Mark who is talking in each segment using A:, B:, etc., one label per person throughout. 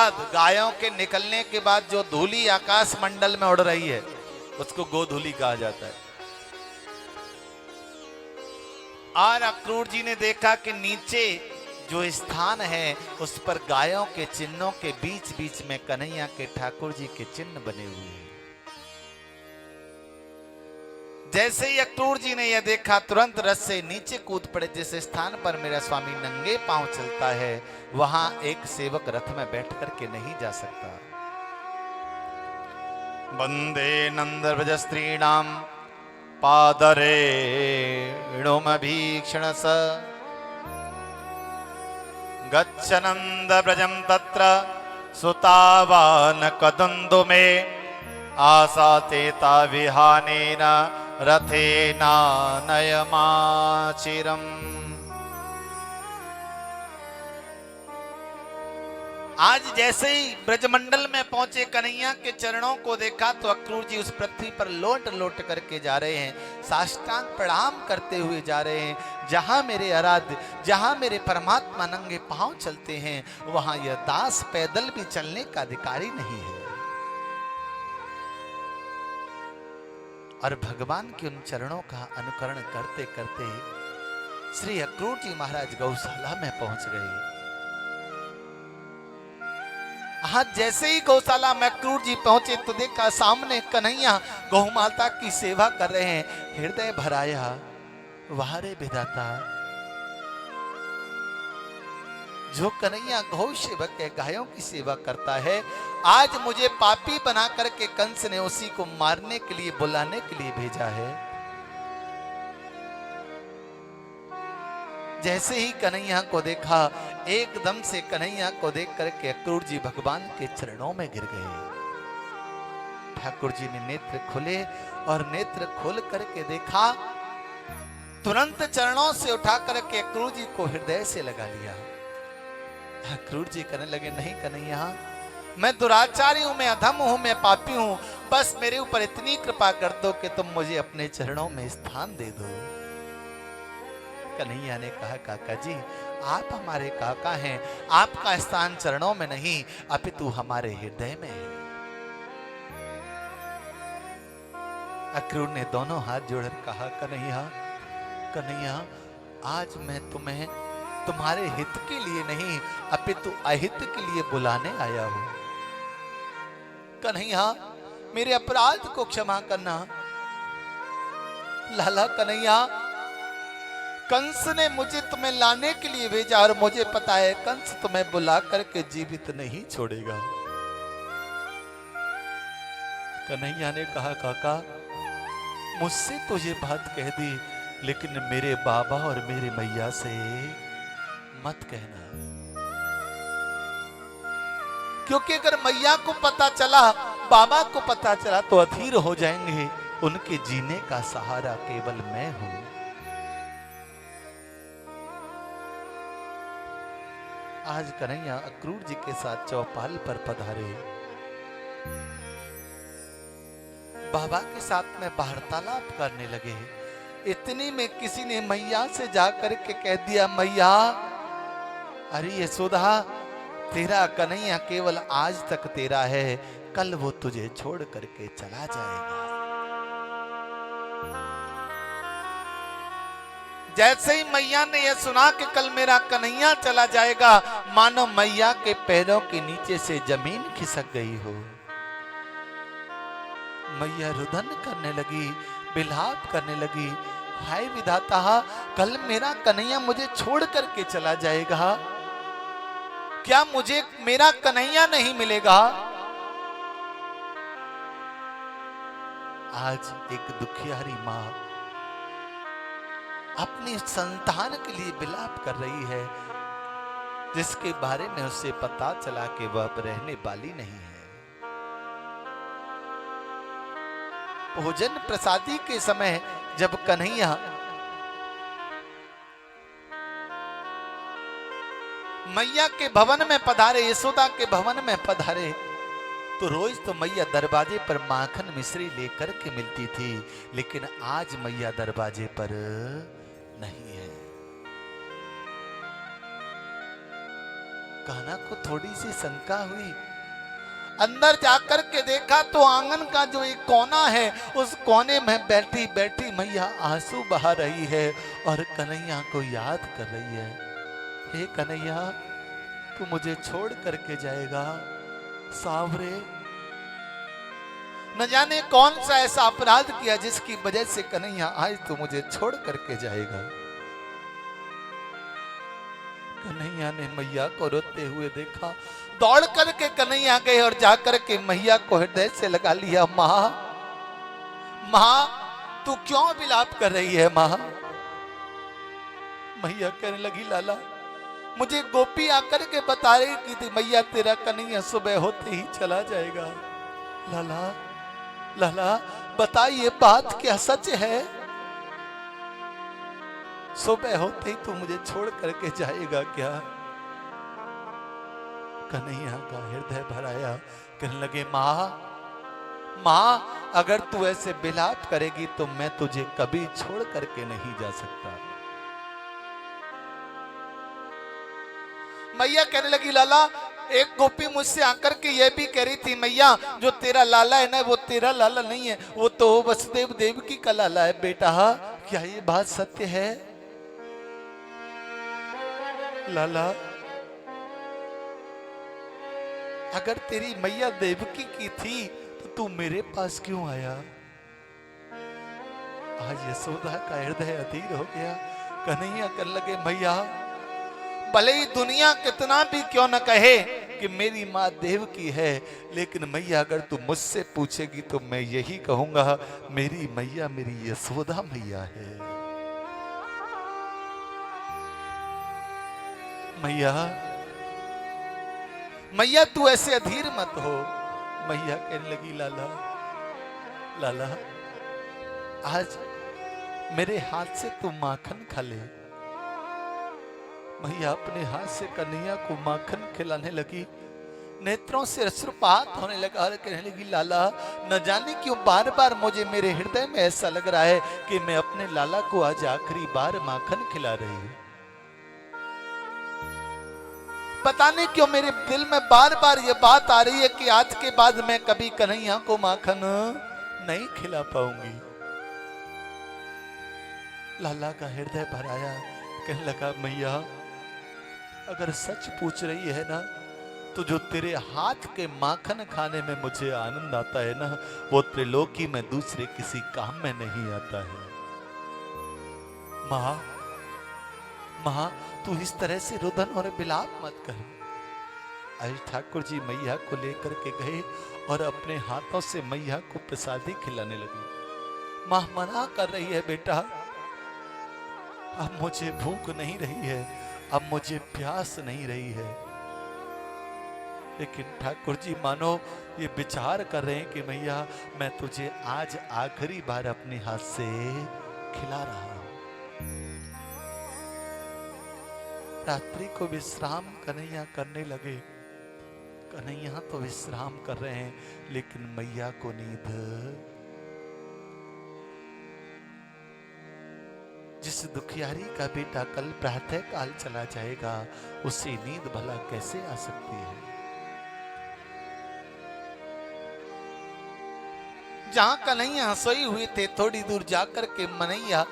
A: बाद, गायों के निकलने के बाद जो धूली आकाश मंडल में उड़ रही है उसको गोधूली कहा जाता है। और अक्रूर जी ने देखा कि नीचे जो स्थान है उस पर गायों के चिन्हों के बीच बीच में कन्हैया के ठाकुर जी के चिन्ह बने हुए हैं। जैसे ही अक्रूर जी ने यह देखा, तुरंत रथ से नीचे कूद पड़े। जिस स्थान पर मेरा स्वामी नंगे पांव चलता है वहां एक सेवक रथ में बैठ करके नहीं जा सकता। वंदे नंद व्रज स्त्रीणाम पादरेणुमभीक्षण स गच्छनंद व्रजम तत्र सुतावान कदंदो में आसातेता विहानेन रथेना नयमाचिरम। आज जैसे ही ब्रजमंडल में पहुंचे, कन्हैया के चरणों को देखा तो अक्रूर जी उस पृथ्वी पर लोट लोट करके जा रहे हैं, साष्टांग प्रणाम करते हुए जा रहे हैं। जहां मेरे आराध्य, जहां मेरे परमात्मा नंगे पांव चलते हैं वहां यह दास पैदल भी चलने का अधिकारी नहीं है। और भगवान के उन चरणों का अनुकरण करते करते श्री अक्रूर जी महाराज गौशाला में पहुंच गए। हाँ, जैसे ही गौशाला में अक्रूर जी पहुंचे तो देखा सामने कन्हैया गौ माता की सेवा कर रहे हैं। हृदय भराया, वाह रे विधाता, जो कन्हैया गौ सेवक है, गायों की सेवा करता है, आज मुझे पापी बना करके कंस ने उसी को मारने के लिए, बुलाने के लिए भेजा है। जैसे ही कन्हैया को देखा, एकदम से कन्हैया को देख करके अक्रूर जी भगवान के चरणों में गिर गए। ठाकुर जी ने नेत्र खोले और नेत्र खोल करके देखा, तुरंत चरणों से उठा करके अक्रूर जी को हृदय से लगा लिया। अक्रूर जी कहने लगे, नहीं कन्हैया, मैं दुराचारी हूं, मैं अधम हूं, मैं पापी हूं, बस मेरे ऊपर इतनी कृपा कर दो कि तुम मुझे अपने चरणों में स्थान दे दो। कन्हैया ने कहा, काका जी आप हमारे काका हैं, आपका स्थान चरणों में नहीं अपितु हमारे हृदय में है। अक्रूर ने दोनों हाथ जोड़कर कहा, कन्हैया कन्हैया, आज मैं तुम्हें तुम्हारे हित के लिए नहीं अपितु अहित के लिए बुलाने आया हूं। कन्हैया मेरे अपराध को क्षमा करना। लाला कन्हैया, कंस ने मुझे तुम्हें लाने के लिए भेजा और मुझे पता है कंस तुम्हें बुला करके जीवित नहीं छोड़ेगा। कन्हैया ने कहा, काका मुझसे तो ये बात कह दी, लेकिन मेरे बाबा और मेरी मैया से मत कहना, क्योंकि अगर मैया को पता चला, बाबा को पता चला तो अधीर हो जाएंगे। उनके जीने का सहारा केवल मैं हूं। आज कन्हैया अक्रूर जी के साथ चौपाल पर पधारे। बाबा के साथ में वार्तालाप करने लगे। इतनी में किसी ने मैया से जाकर के कह दिया, मैया अरे यशोदा, तेरा कन्हैया केवल आज तक तेरा है, कल वो तुझे छोड़ करके चला जाएगा। जैसे ही मैया ने यह सुना कि कल मेरा कन्हैया चला जाएगा, मानो मैया के पैरों के नीचे से जमीन खिसक गई हो। मैया रुदन करने लगी, बिलाप करने लगी, हाय विधाता, कल मेरा कन्हैया मुझे छोड़ करके चला जाएगा, क्या मुझे मेरा कन्हैया नहीं मिलेगा? आज एक दुखियारी मां अपनी संतान के लिए विलाप कर रही है, जिसके बारे में उसे पता चला कि वह अब रहने वाली नहीं है। भोजन प्रसादी के समय जब कन्हैया मैया के भवन में पधारे, यशोदा के भवन में पधारे, तो रोज तो मैया दरवाजे पर माखन मिश्री लेकर के मिलती थी, लेकिन आज मैया दरवाजे पर नहीं है। कान्हा को थोड़ी सी शंका हुई। अंदर जाकर के देखा तो आंगन का जो एक कोना है, उस कोने में बैठी बैठी मैया आंसू बहा रही है और कन्हैया को याद कर रही है। हे कन्हैया, तू मुझे छोड़ करके जाएगा? सावरे, न जाने कौन सा ऐसा अपराध किया जिसकी वजह से कन्हैया आज तू मुझे छोड़ करके जाएगा। कन्हैया ने मैया को रोते हुए देखा, दौड़ करके कन्हैया गए और जाकर के मैया को हृदय से लगा लिया। माँ, माँ, तू क्यों विलाप कर रही है माँ? मैया कहने लगी, लाला, मुझे गोपी आकर के बता रही की थी मैया तेरा कन्हैया सुबह होते ही चला जाएगा। लाला, लाला, बता ये बात क्या सच है? सुबह होते ही तू मुझे छोड़ करके जाएगा क्या? कन्हैया का हृदय भराया, कहने लगे, माँ, माँ, अगर तू ऐसे विलाप करेगी तो मैं तुझे कभी छोड़ करके नहीं जा सकता। मैया कहने लगी, लाला, एक गोपी मुझसे आकर के यह भी कह रही थी मैया, जो तेरा लाला है ना, वो तेरा लाला नहीं है, वो तो वसुदेव देवकी का लाला है। बेटा, क्या ये बात सत्य है? लाला, अगर तेरी मैया देवकी की थी तो तू मेरे पास क्यों आया? आज यशोदा का हृदय अधीर हो गया। कन्हैया कहने लगे, मैया, भले ही दुनिया कितना भी क्यों न कहे कि मेरी माँ देवकी है, लेकिन मैया अगर तू मुझसे पूछेगी तो मैं यही कहूंगा, मेरी मैया मेरी यशोदा मैया है। मैया, मैया तू ऐसे अधीर मत हो। मैया कहने लगी, लाला, लाला, आज मेरे हाथ से तू माखन खा ले। मैया अपने हाथ से कन्हैया को माखन खिलाने लगी। नेत्रों से अश्रुपात होने लगा और कहने लगी, लाला, न जाने क्यों बार बार मुझे मेरे हृदय में ऐसा लग रहा है कि मैं अपने लाला को आज आखिरी बार माखन खिला रही हूं। पता नहीं क्यों मेरे दिल में बार बार ये बात आ रही है कि आज के बाद मैं कभी कन्हैया को माखन नहीं खिला पाऊंगी। लाला का हृदय भराया, कहने लगा, मैया, अगर सच पूछ रही है ना, तो जो तेरे हाथ के माखन खाने में मुझे आनंद आता है ना, वो त्रिलोकी में दूसरे किसी काम में नहीं आता है। माँ, माँ, तू इस तरह से रुदन और विलाप मत कर। आज ठाकुर जी मैया को लेकर के गए और अपने हाथों से मैया को प्रसादी खिलाने लगी। माँ मना कर रही है, बेटा, अब मुझे भूख नहीं रही है, अब मुझे प्यास नहीं रही है। लेकिन ठाकुर जी मानो ये विचार कर रहे हैं कि मैया, मैं तुझे आज आखिरी बार अपने हाथ से खिला रहा हूं। रात्रि को विश्राम कन्हैया करने लगे। कन्हैया तो विश्राम कर रहे हैं, लेकिन मैया को नींद, जिस दुखियारी का बेटा कल प्रातः काल चला जाएगा, उसे नींद भला कैसे आ सकती है? जहां कन्हैया सोई हुए थे, थोड़ी दूर जाकर के मनैया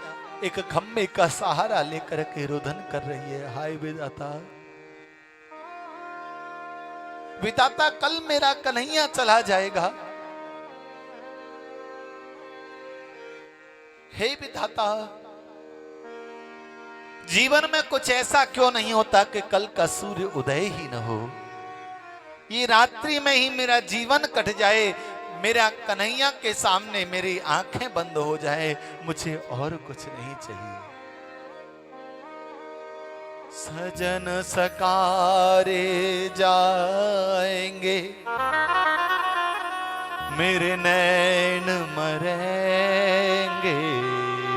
A: एक खम्भे का सहारा लेकर के रुदन कर रही है। हाय विधाता, विधाता, कल मेरा कन्हैया चला जाएगा। हे विधाता, जीवन में कुछ ऐसा क्यों नहीं होता कि कल का सूर्य उदय ही न हो? ये रात्रि में ही मेरा जीवन कट जाए, मेरा कन्हैया के सामने मेरी आंखें बंद हो जाए, मुझे और कुछ नहीं चाहिए। सजन सकारे जाएंगे, मेरे नैन मरेंगे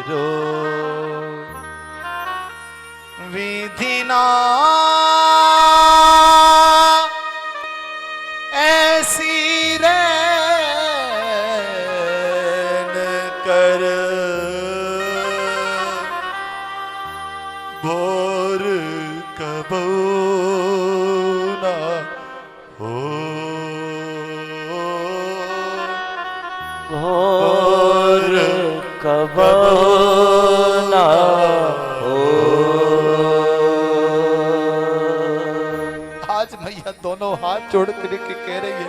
A: रो, विधि ना ऐसी रैन कर, भोर कबो
B: घोर कबो ना हो।
A: आज मैया दोनों हाथ जोड़ करके कह रही है,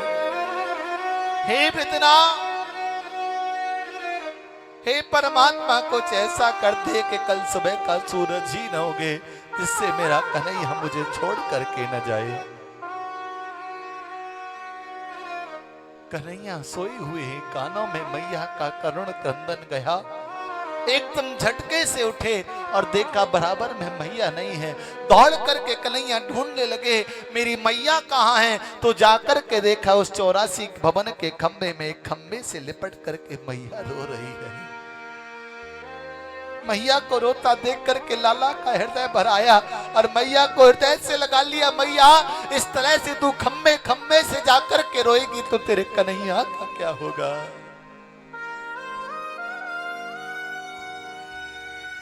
A: हे विदना, हे परमात्मा, कुछ ऐसा कर दे कि कल सुबह का सूरज ही न उगे, जिससे मेरा कन्हैया मुझे छोड़ करके न जाए। कन्हैया सोए हुए कानों में मैया का करुण क्रंदन गया। एकदम झटके से उठे और देखा बराबर में मैया नहीं है। दौड़ करके कन्हैया ढूंढने लगे, मेरी मैया कहाँ है? तो जाकर के देखा उस 84 भवन के खंबे में, एक खंबे से लिपट करके मैया रो रही है। मैया को रोता देख करके लाला का हृदय भर आया और मैया को हृदय से लगा लिया। मैया, इस तरह से तू खम्बे खम्बे से जाकर के रोएगी तो तेरे कन्हैया का क्या होगा?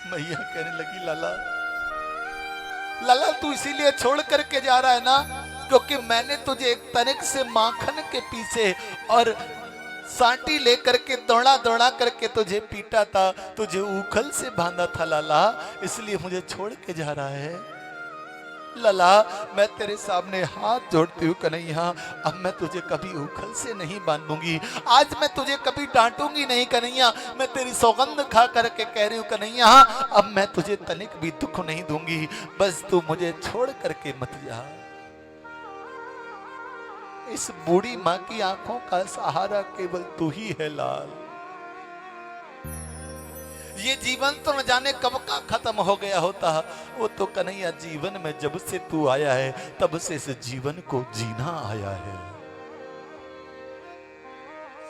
A: मैया कहने लगी, लाला, लाला, तू इसीलिए छोड़ करके जा रहा है ना क्योंकि मैंने तुझे एक तनिक से माखन के पीछे और सांटी लेकर के दौड़ा दौड़ा करके तुझे पीटा था, तुझे उखल से बांधा था लाला, इसलिए मुझे छोड़ के जा रहा है। लाला, मैं तेरे सामने हाथ जोड़ती हूँ कन्हैया, अब मैं तुझे कभी उखल से नहीं बांधूंगी, आज मैं तुझे कभी डांटूंगी नहीं कन्हैया, मैं तेरी सौगंध खा करके कह रही हूँ कन्हैया, अब मैं तुझे तनिक भी दुख नहीं दूंगी, बस तू मुझे छोड़ करके मत जा। इस बूढ़ी मां की आंखों का सहारा केवल तू ही है लाल। ये जीवन तो न जाने कब का खत्म हो गया होता, वो तो कन्हैया जीवन में जब से तू आया है तब से इस जीवन को जीना आया है।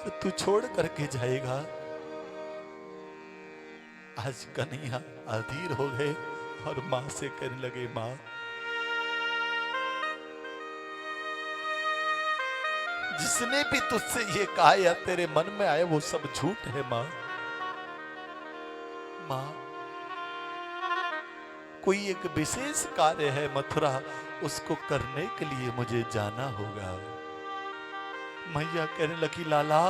A: तो तू छोड़ करके जाएगा। आज कन्हैया अधीर हो गए और मां से कहने लगे, मां, जिसने भी तुझसे ये कहा या तेरे मन में आए वो सब झूठ है मां। मां, कोई एक विशेष कार्य है मथुरा, उसको करने के लिए मुझे जाना होगा। मैया कहने लगी, लाला,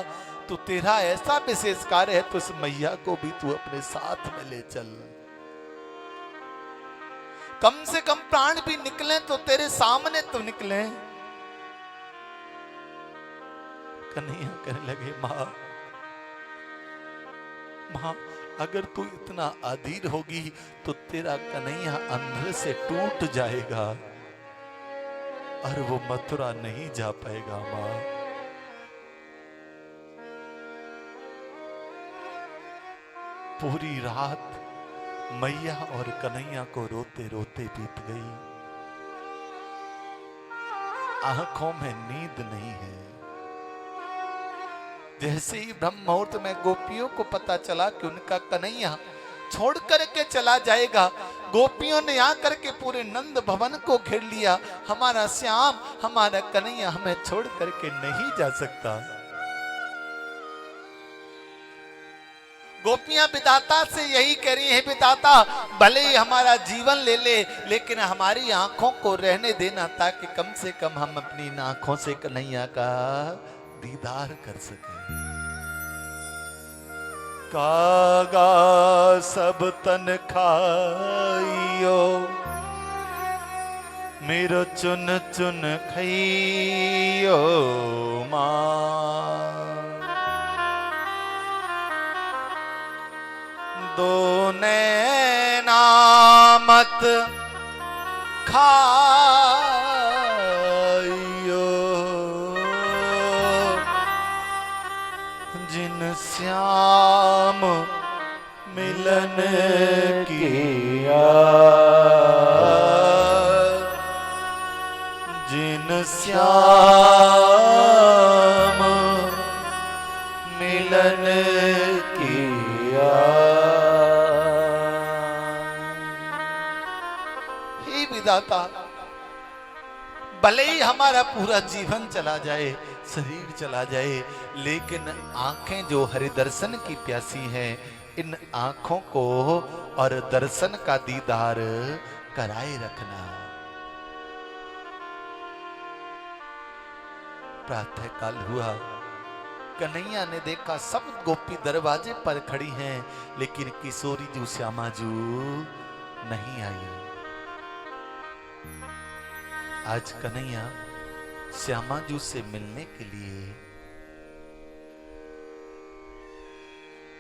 A: तो तेरा ऐसा विशेष कार्य है तो इस मैया को भी तू अपने साथ में ले चल। कम से कम प्राण भी निकले तो तेरे सामने तो निकले। कन्हैया कहने लगे, मां, मां, अगर तू इतना अधीर होगी तो तेरा कन्हैया अंदर से टूट जाएगा और वो मथुरा नहीं जा पाएगा। मां, पूरी रात मैया और कन्हैया को रोते रोते बीत गई। आंखों में नींद नहीं है। जैसे ही ब्रह्म मुहूर्त में गोपियों को पता चला कि उनका कन्हैया छोड़ करके चला जाएगा, गोपियों ने आकर के पूरे नंद भवन को घेर लिया। हमारा श्याम, हमारा कन्हैया हमें छोड़ करके नहीं जा सकता। गोपियां विधाता से यही कह रही है, विधाता, भले ही हमारा जीवन ले ले लेकिन हमारी आंखों को रहने देना, ताकि कम से कम हम अपनी आंखों से कन्हैया का दीदार कर सके। कागा सब तन खाइयो, मेरो चुन चुन खाइयो मां, दो नैना मत खाइयो, जिन श्याम मिलन किया, जिन श्याम मिलन किया। हे विधाता, भले ही हमारा पूरा जीवन चला जाए, शरीर चला जाए, लेकिन आंखें जो हरि दर्शन की प्यासी हैं, इन आंखों को और दर्शन का दीदार कराए रखना। प्रातः काल हुआ, कन्हैया ने देखा सब गोपी दरवाजे पर खड़ी हैं, लेकिन किशोरी जू श्यामा जू नहीं आई। आज कन्हैया श्यामा जू से मिलने के लिए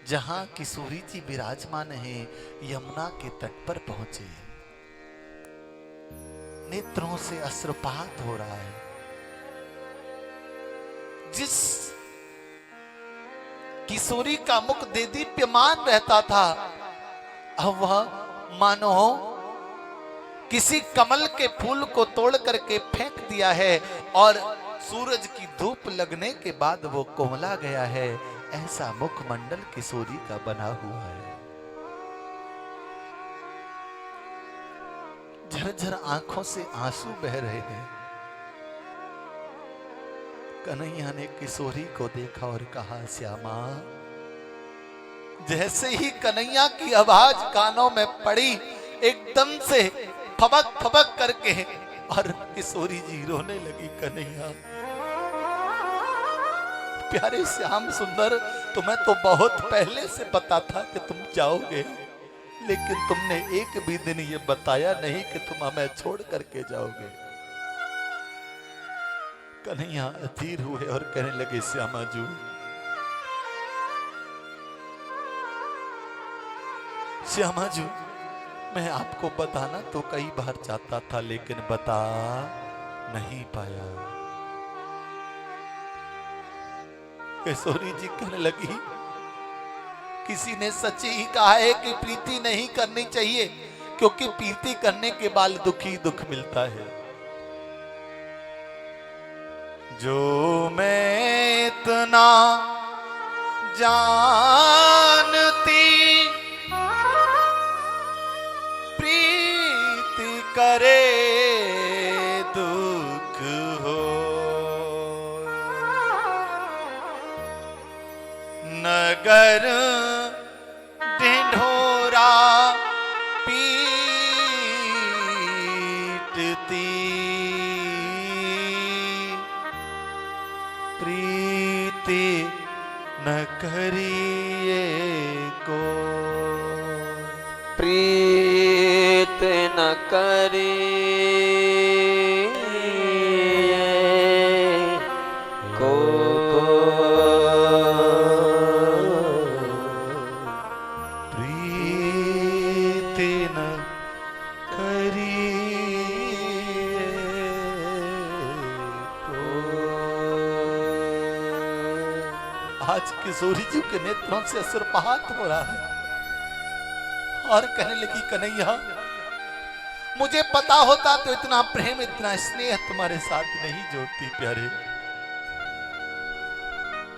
A: जहां किशोरी जी विराजमान है यमुना के तट पर पहुंचे। नेत्रों से अश्रुपात हो रहा है। जिस किशोरी का मुख देदीप्यमान रहता था, अब वह मानो किसी कमल के फूल को तोड़ करके फेंक दिया है और सूरज की धूप लगने के बाद वो कोमला गया है। ऐसा मुखमंडल किशोरी का बना हुआ है। झरझर आंखों से आंसू बह रहे हैं। कन्हैया ने किशोरी को देखा और कहा, श्यामा। जैसे ही कन्हैया की आवाज कानों में पड़ी, एकदम से फबक फबक करके और किशोरी जी रोने लगी। कन्हैया, प्यारे श्याम सुंदर, तुम्हें तो बहुत पहले से पता था कि तुम जाओगे, लेकिन तुमने एक भी दिन ये बताया नहीं कि तुम हमें छोड़ करके जाओगे। कन्हैया अधीर हुए और कहने लगे, श्यामा जू, श्यामा जू, मैं आपको बताना तो कई बार चाहता था, लेकिन बता नहीं पाया। किशोरी जी कहने लगी, किसी ने सच ही कहा है कि प्रीति नहीं करनी चाहिए, क्योंकि प्रीति करने के बाद दुख ही दुख मिलता है। जो मैं इतना जानती प्रीति करे दुख हो, नगर ढिंढोरा पीटती प्रीति न करिए को,
B: प्रीत न करिए को,
A: प्रीति न करिए को। आज किशोरी जी के नेत्रों से अश्रुपात हो रहा है और कहने लगी, कन्हैया, मुझे पता होता तो इतना प्रेम इतना स्नेह तुम्हारे साथ नहीं जोड़ती। प्यारे,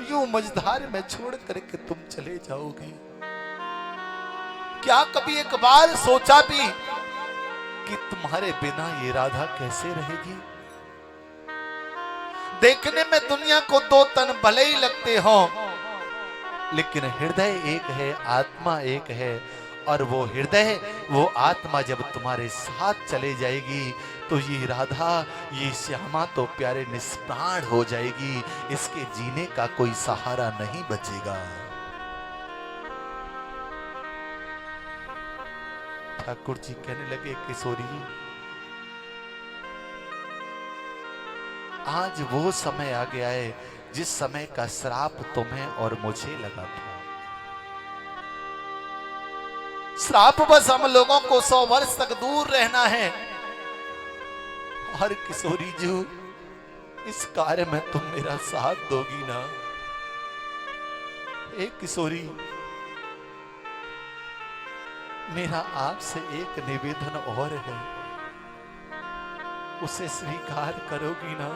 A: यूं मझधार में छोड़ करके तुम चले जाओगे। क्या कभी एक बार सोचा भी कि तुम्हारे बिना ये राधा कैसे रहेगी? देखने में दुनिया को दो तन भले ही लगते हो, लेकिन हृदय एक है, आत्मा एक है। और वो हृदय, वो आत्मा जब तुम्हारे साथ चले जाएगी तो ये राधा, ये श्यामा तो प्यारे निष्प्राण हो जाएगी। इसके जीने का कोई सहारा नहीं बचेगा। ठाकुर जी कहने लगे, किशोरी, आज वो समय आ गया है जिस समय का श्राप तुम्हें और मुझे लगा था। श्राप बस हम लोगों को 100 वर्ष तक दूर रहना है। और किशोरी जी, इस कार्य में तुम मेरा साथ दोगी ना? एक किशोरी, मेरा आपसे एक निवेदन और है, उसे स्वीकार करोगी ना?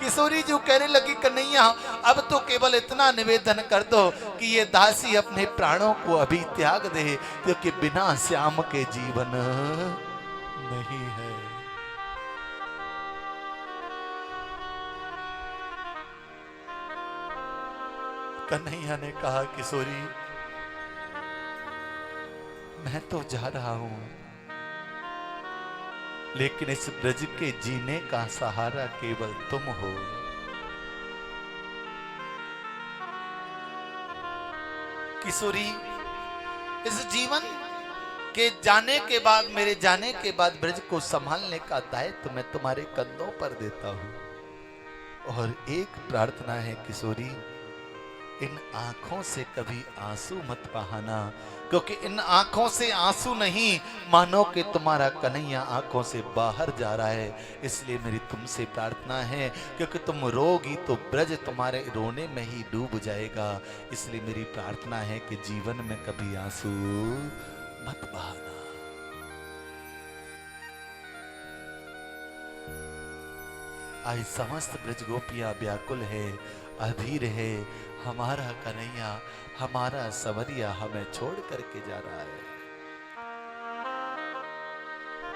A: किशोरी जी कहने लगी, कन्हैया, अब तो केवल इतना निवेदन कर दो कि ये दासी अपने प्राणों को अभी त्याग दे, क्योंकि बिना श्याम के जीवन नहीं है। कन्हैया ने कहा, किशोरी, मैं तो जा रहा हूं, लेकिन इस ब्रज के जीने का सहारा केवल तुम हो। किशोरी, इस जीवन के जाने के बाद, मेरे जाने के बाद ब्रज को संभालने का दायित्व मैं तुम्हारे कंधों पर देता हूं। और एक प्रार्थना है किशोरी, इन आंखों से कभी आंसू मत बहाना, क्योंकि इन आंखों से आंसू नहीं, मानो कि तुम्हारा कन्हैया आंखों से बाहर जा रहा है। इसलिए मेरी तुमसे प्रार्थना है, क्योंकि तुम रोगी तो ब्रज तुम्हारे रोने में ही डूब जाएगा। इसलिए मेरी प्रार्थना है कि जीवन में कभी आंसू मत बहाना। आज समस्त ब्रज गोपियां व्याकुल है, अधीर है। हमारा कन्हैया, हमारा सवरिया हमें छोड़ करके जा रहा है।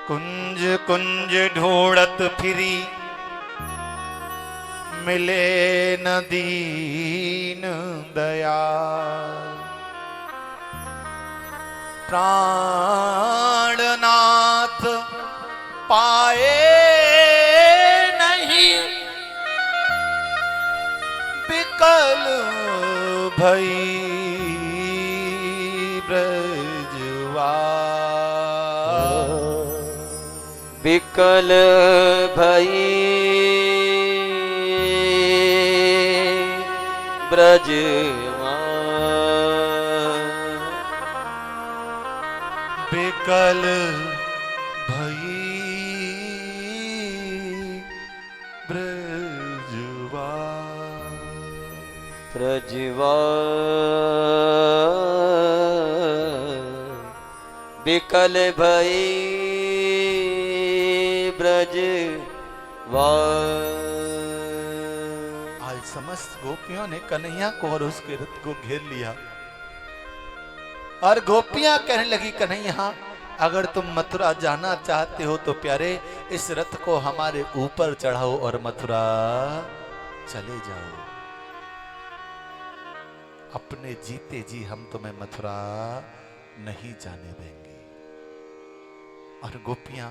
A: कुंज कुंज ढूंढत फिरी, मिले न दीन दयाल। प्राणनाथ पाए नहीं, विकल भई ब्रजवाल।
B: विकल भई ब्रजवाल।
A: विकल भई
B: विकल भई ब्रजवाल।
A: आज समस्त गोपियों ने कन्हैया को और उसके रथ को घेर लिया, और गोपियां कहने लगी, कन्हैया अगर तुम मथुरा जाना चाहते हो तो प्यारे इस रथ को हमारे ऊपर चढ़ाओ और मथुरा चले जाओ। अपने जीते जी हम तुम्हें मथुरा नहीं जाने देंगे। और गोपियां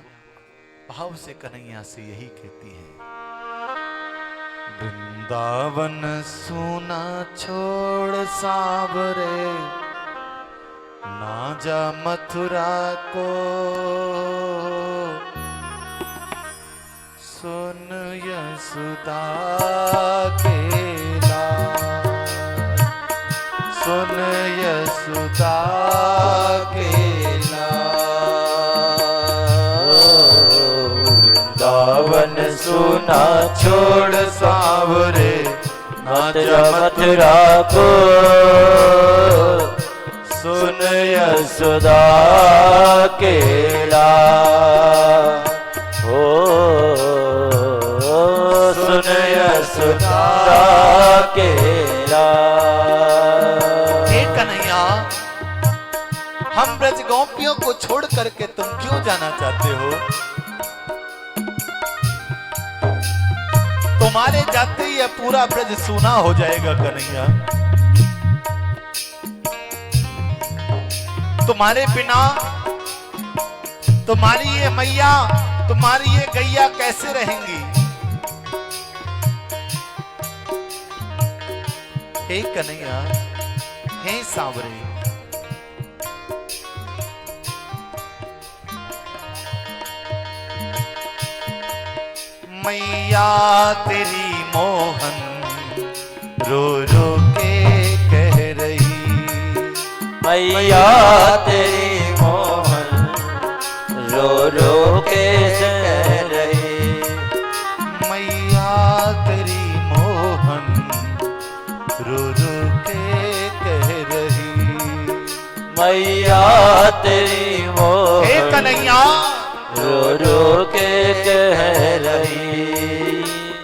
A: भाव से कन्हैया से यही कहती हैं, वृंदावन सूना छोड़ सावरे, ना जा मथुरा को। सुन यशोदा के लाल, सुन यशोदा के लाल। वृंदावन सुना छोड़ सावरे, ना जा मथुरा को। सुन यशोदा के लाल,
B: ओ सुन यशोदा के लाल।
A: हे कन्हैया, हम ब्रज गोपियों को छोड़ करके तुम क्यों जाना चाहते हो? तुम्हारे जाते ही यह पूरा ब्रज सूना हो जाएगा कन्हैया। तुम्हारे बिना तुम्हारी ये मैया, तुम्हारी ये गैया कैसे रहेंगी? हे कन्हैया, हे सांवरे, मैया तेरी मोहन रो रो के कह रही।
B: मैया तेरी मोहन रो रो के कह रही।
A: मैया तेरी मोहन रो रो के कह रही।
B: मैया तेरी मोहन
A: हे कन्हैया,
B: रो रो के कह रही।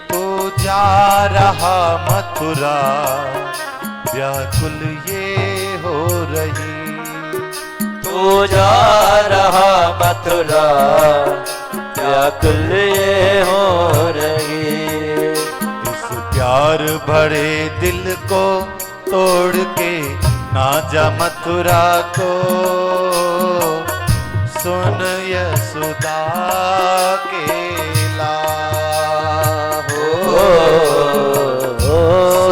A: तो जा रहा मथुरा, व्याकुल ये हो रही।
B: तू जा रहा मथुरा, व्याकुल ये हो रही।
A: इस प्यार भरे दिल को तोड़ के ना जा मथुरा को। सुन यशोदा के लाल,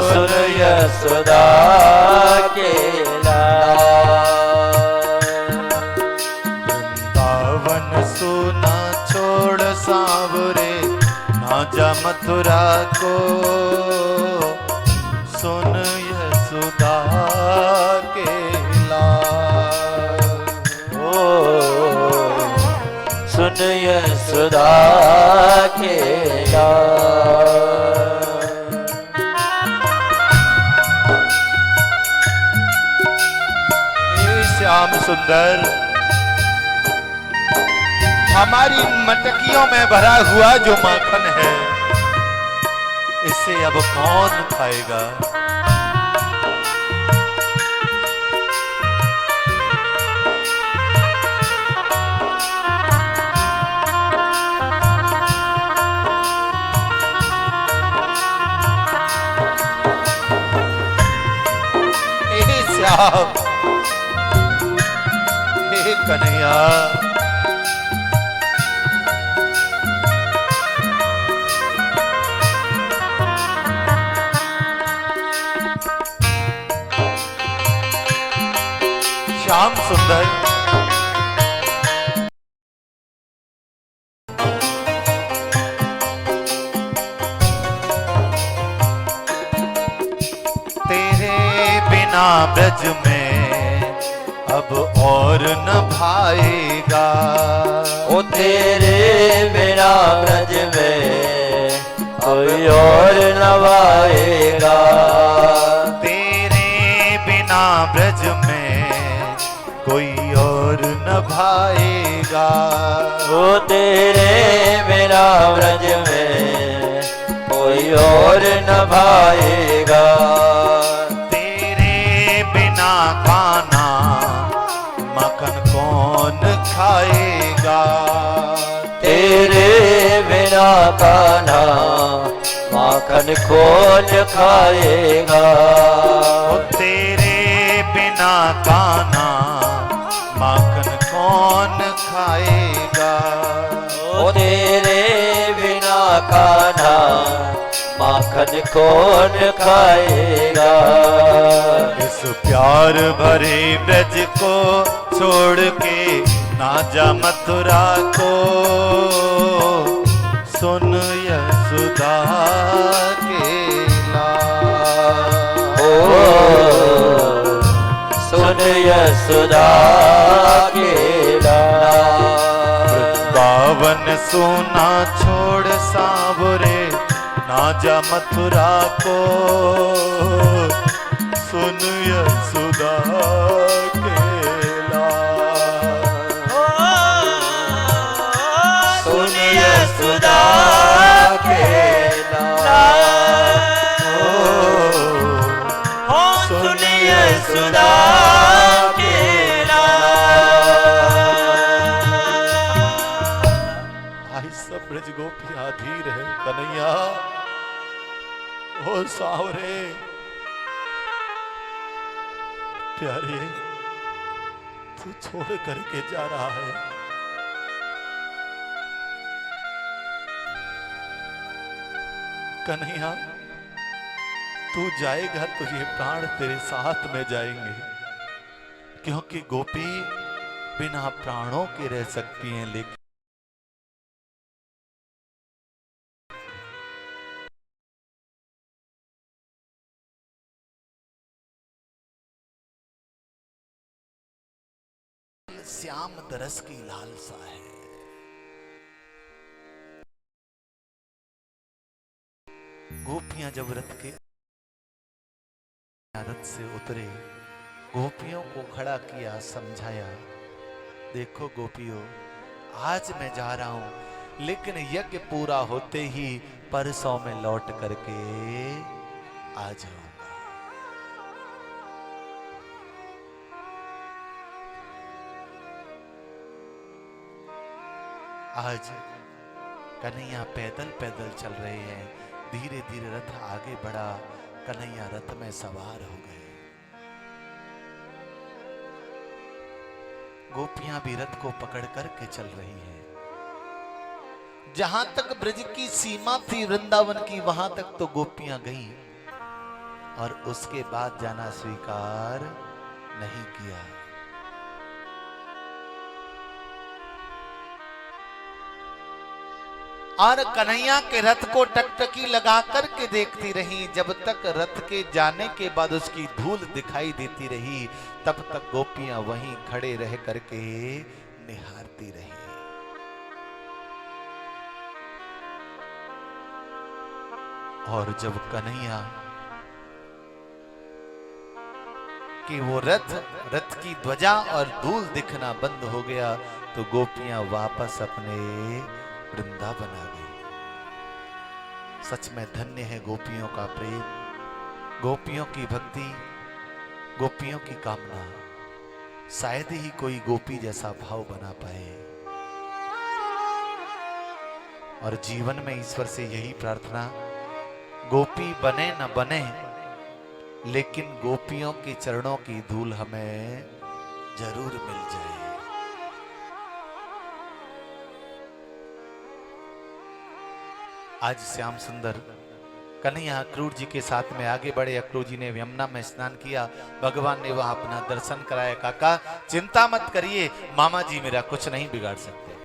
B: सुन यशोदा के लाल।
A: मथुरा को सुन यशोदा के लाल।
B: ओ सुन यशोदा के लाल।
A: हे श्याम सुंदर, हमारी मटकियों में भरा हुआ जो माखन है, इसे अब कौन खाएगा? हे श्याम, हे कन्हैया, श्याम सुंदर, तेरे बिना ब्रज में अब और न भाएगा।
B: ओ तेरे बिना ब्रज में कोई और न भाएगा।
A: तेरे बिना ब्रज में कोई और न भाएगा।
B: ओ तेरे बिना ब्रज में कोई और न भाएगा।
A: तेरे बिना कान्हा माखन कौन खाएगा।
B: तेरे बिना कान्हा माखन कौन खाएगा।
A: ओ तेरे बिना कान्हा माखन कौन खाएगा।
B: ओ तेरे बिना कान्हा माखन कौन खाएगा।
A: इस प्यार भरे ब्रज को छोड़ के ना जा मथुरा को, सुन यशोदा के लाल।
B: ओ सुन यशोदा के लाल।
A: वृंदावन सोना छोड़ सांवरे ना जा मथुरा को, सुन यशोदा के लाल।
B: सुन यशोदा के लाल। सुन यशोदा के लाल।
A: आई सब ब्रज गोपियां धीर है कन्हैया। ओ सावरे प्यारे, तू छोड़ करके जा रहा है। कन्हैया, तू जाएगा तो ये प्राण तेरे साथ में जाएंगे, क्योंकि गोपी बिना प्राणों के रह सकती हैं, लेकिन श्याम दरस की लालसा है। गोपियां जब रथ से उतरे, गोपियों को खड़ा किया, समझाया, देखो गोपियों, आज मैं जा रहा हूं, लेकिन यज्ञ पूरा होते ही परसों में लौट करके आ जाऊंगा। आज कन्हैया पैदल पैदल चल रहे हैं। धीरे धीरे रथ आगे बढ़ा, कन्हैया रथ में सवार हो गए। गोपियां भी रथ को पकड़ करके चल रही हैं। जहां तक ब्रज की सीमा थी वृंदावन की, वहां तक तो गोपियां गईं, और उसके बाद जाना स्वीकार नहीं किया। और कन्हैया के रथ को टकटकी लगा करके देखती रही। जब तक रथ के जाने के बाद उसकी धूल दिखाई देती रही, तब तक गोपियां वहीं खड़े रह करके निहारती रही। और जब कन्हैया कि वो रथ की ध्वजा और धूल दिखना बंद हो गया, तो गोपियां वापस अपने वृंदावन आ गई। सच में धन्य है गोपियों का प्रेम, गोपियों की भक्ति, गोपियों की कामना। शायद ही कोई गोपी जैसा भाव बना पाए। और जीवन में ईश्वर से यही प्रार्थना, गोपी बने न बने, लेकिन गोपियों के चरणों की धूल हमें जरूर मिल जाए। आज श्याम सुंदर कन्हैया अक्रूर जी के साथ में आगे बढ़े। अक्रूर जी ने यमुना में स्नान किया, भगवान ने वहां अपना दर्शन कराया। काका चिंता मत करिए, मामा जी मेरा कुछ नहीं बिगाड़ सकते।